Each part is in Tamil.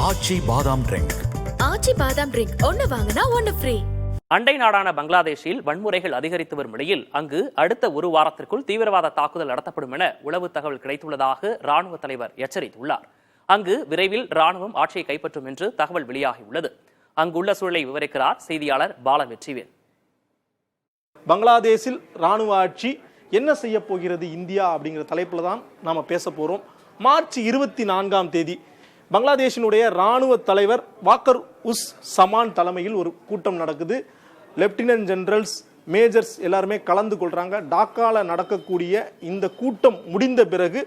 ஆச்சி பாதாம் ட்ரிங்க். ஆச்சி பாதாம் ட்ரிங்க் ஒன்னு வாங்கினா ஒன்னு ஃப்ரீ. அண்டை நாடான பங்களாதேஷில் வன்முறைகள் அதிகரித்து வரும் நிலையில் அங்கு அடுத்த ஒரு வாரத்திற்குள் தீவிரவாத தாக்குதல் நடத்தப்படும் என உளவு தகவல் கிடைத்துள்ளதாக ராணுவ தலைவர் எச்சரித்துள்ளார். அங்கு விரைவில் ராணுவம் ஆட்சியை கைப்பற்றும் என்று தகவல் வெளியாகியுள்ளது. அங்குள்ள சூழலை விவரிக்கிறார் செய்தியாளர் பாலவெற்றிவேல். பங்களாதேஷில் ராணுவ ஆட்சி என்ன செய்ய போகிறது இந்தியா அப்படிங்கிற தலைப்புல தான் நாம பேச போறோம். மார்ச் 24ஆம் தேதி பங்களாதேஷினுடைய ராணுவ தலைவர் வாக்கர் உஸ் சமான் தலைமையில் ஒரு கூட்டம் நடக்குது. லெப்டினன்ட் ஜெனரல்ஸ், மேஜர்ஸ் எல்லாருமே கலந்து கொள்றாங்க. டாக்கால நடக்கக்கூடிய இந்த கூட்டம் முடிந்த பிறகு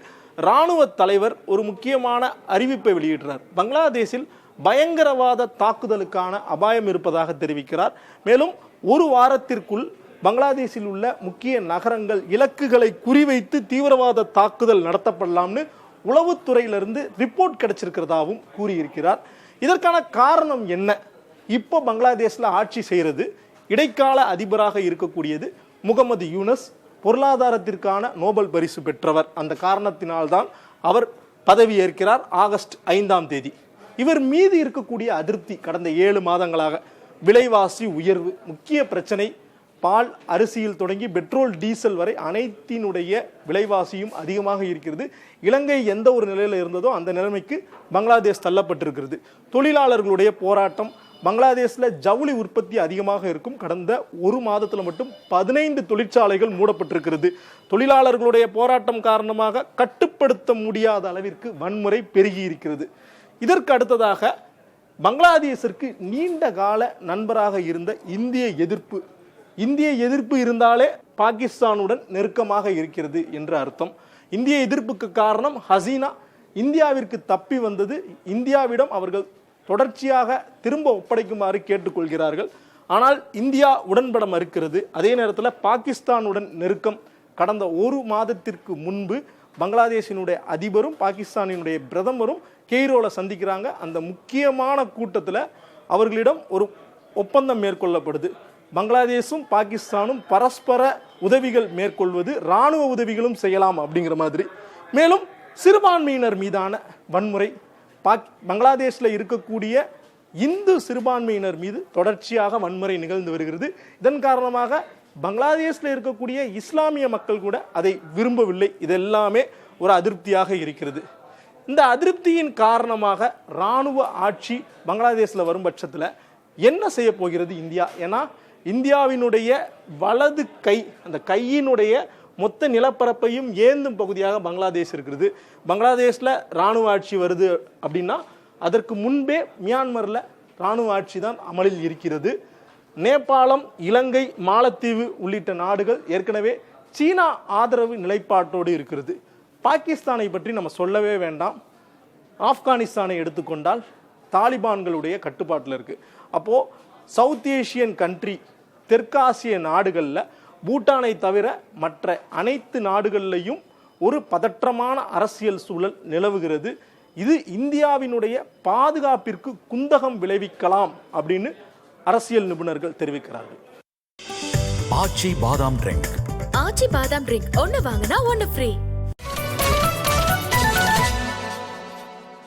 ராணுவ தலைவர் ஒரு முக்கியமான அறிவிப்பை வெளியிடுறார். பங்களாதேஷில் பயங்கரவாத தாக்குதலுக்கான அபாயம் இருப்பதாக தெரிவிக்கிறார். மேலும் ஒரு வாரத்திற்குள் பங்களாதேஷில் உள்ள முக்கிய நகரங்கள், இலக்குகளை குறிவைத்து தீவிரவாத தாக்குதல் நடத்தப்படலாம்னு உளவுத்துறையிலிருந்து ரிப்போர்ட் கிடைச்சிருக்கிறதாவும் கூறியிருக்கிறார். இதற்கான காரணம் என்ன? இப்போ பங்களாதேஷில் ஆட்சி செய்கிறது இடைக்கால அதிபராக இருக்கக்கூடியது முகமது யூனஸ், பொருளாதாரத்திற்கான நோபல் பரிசு பெற்றவர். அந்த காரணத்தினால்தான் அவர் பதவி ஏற்கிறார் ஆகஸ்ட் 5ஆம் தேதி. இவர் மீது இருக்கக்கூடிய அதிருப்தி கடந்த 7 மாதங்களாக விலைவாசி உயர்வு முக்கிய பிரச்சனை. பால், அரிசியில் தொடங்கி பெட்ரோல், டீசல் வரை அனைத்தினுடைய விலைவாசியும் அதிகமாக இருக்கிறது. இலங்கை எந்த ஒரு நிலையில் இருந்ததோ அந்த நிலைமைக்கு பங்களாதேஷ் தள்ளப்பட்டிருக்கிறது. தொழிலாளர்களுடைய போராட்டம். பங்களாதேஷில் ஜவுளி உற்பத்தி அதிகமாக இருக்கும். கடந்த ஒரு மாதத்தில் மட்டும் 15 தொழிற்சாலைகள் மூடப்பட்டிருக்கிறது. தொழிலாளர்களுடைய போராட்டம் காரணமாக கட்டுப்படுத்த முடியாத அளவிற்கு வன்முறை பெருகி இருக்கிறது. இதற்கு அடுத்ததாக பங்களாதேஷிற்கு நீண்ட கால நண்பராக இருந்த இந்திய எதிர்ப்பு இருந்தாலே பாகிஸ்தானுடன் நெருக்கமாக இருக்கிறது என்று அர்த்தம். இந்திய எதிர்ப்புக்கு காரணம் ஹசீனா இந்தியாவிற்கு தப்பி வந்தது. இந்தியாவிடம் அவர்கள் தொடர்ச்சியாக திரும்ப ஒப்படைக்குமாறு கேட்டுக்கொள்கிறார்கள். ஆனால் இந்தியா உடன்பட மறுக்கிறது. அதே நேரத்தில் பாகிஸ்தானுடன் நெருக்கம். கடந்த ஒரு மாதத்திற்கு முன்பு பங்களாதேஷினுடைய அதிபரும் பாகிஸ்தானினுடைய பிரதமரும் கெய்ரோல சந்திக்கிறாங்க. அந்த முக்கியமான கூட்டத்தில் அவர்களிடம் ஒரு ஒப்பந்தம் மேற்கொள்ளப்படுது. பங்களாதேஷும் பாகிஸ்தானும் பரஸ்பர உதவிகள் மேற்கொள்வது, இராணுவ உதவிகளும் செய்யலாம் அப்படிங்கிற மாதிரி. மேலும் சிறுபான்மையினர் மீதான வன்முறை. பங்களாதேஷில் இருக்கக்கூடிய இந்து சிறுபான்மையினர் மீது தொடர்ச்சியாக வன்முறை நிகழ்ந்து வருகிறது. இதன் காரணமாக பங்களாதேஷில் இருக்கக்கூடிய இஸ்லாமிய மக்கள் கூட அதை விரும்பவில்லை. இதெல்லாமே ஒரு அதிருப்தியாக இருக்கிறது. இந்த அதிருப்தியின் காரணமாக இராணுவ ஆட்சி பங்களாதேஷில் வரும் பட்சத்தில் என்ன செய்ய போகிறது இந்தியா? ஏன்னா இந்தியாவினுடைய வலது கை, அந்த கையினுடைய மொத்த நிலப்பரப்பையும் ஏந்தும் பகுதியாக பங்களாதேஷ் இருக்கிறது. பங்களாதேஷில் இராணுவ ஆட்சி வருது அப்படின்னா அதற்கு முன்பே மியான்மரில் இராணுவ ஆட்சி தான் அமலில் இருக்கிறது. நேபாளம், இலங்கை, மாலத்தீவு உள்ளிட்ட நாடுகள் ஏற்கனவே சீனா ஆதரவு நிலைப்பாட்டோடு இருக்கிறது. பாகிஸ்தானை பற்றி நம்ம சொல்லவே வேண்டாம். ஆப்கானிஸ்தானை எடுத்துக்கொண்டால் தாலிபான்களுடைய கட்டுப்பாட்டில் இருக்கு. அப்போ சவுத் ஏஷியன் கண்ட்ரி, தெற்காசிய நாடுகளில் பூட்டானை தவிர மற்ற அனைத்து நாடுகளிலையும் ஒரு பதற்றமான அரசியல் சூழல் நிலவுகிறது. இது இந்தியாவினுடைய பாதுகாப்பிற்கு குந்தகம் விளைவிக்கலாம் அப்படின்னு அரசியல் நிபுணர்கள் தெரிவிக்கிறார்கள். ஆச்சி பாதாம் ட்ரிங்க். ஆச்சி பாதாம் ட்ரிங்க் ஒன்னு வாங்கினா ஒன்னு ஃப்ரீ.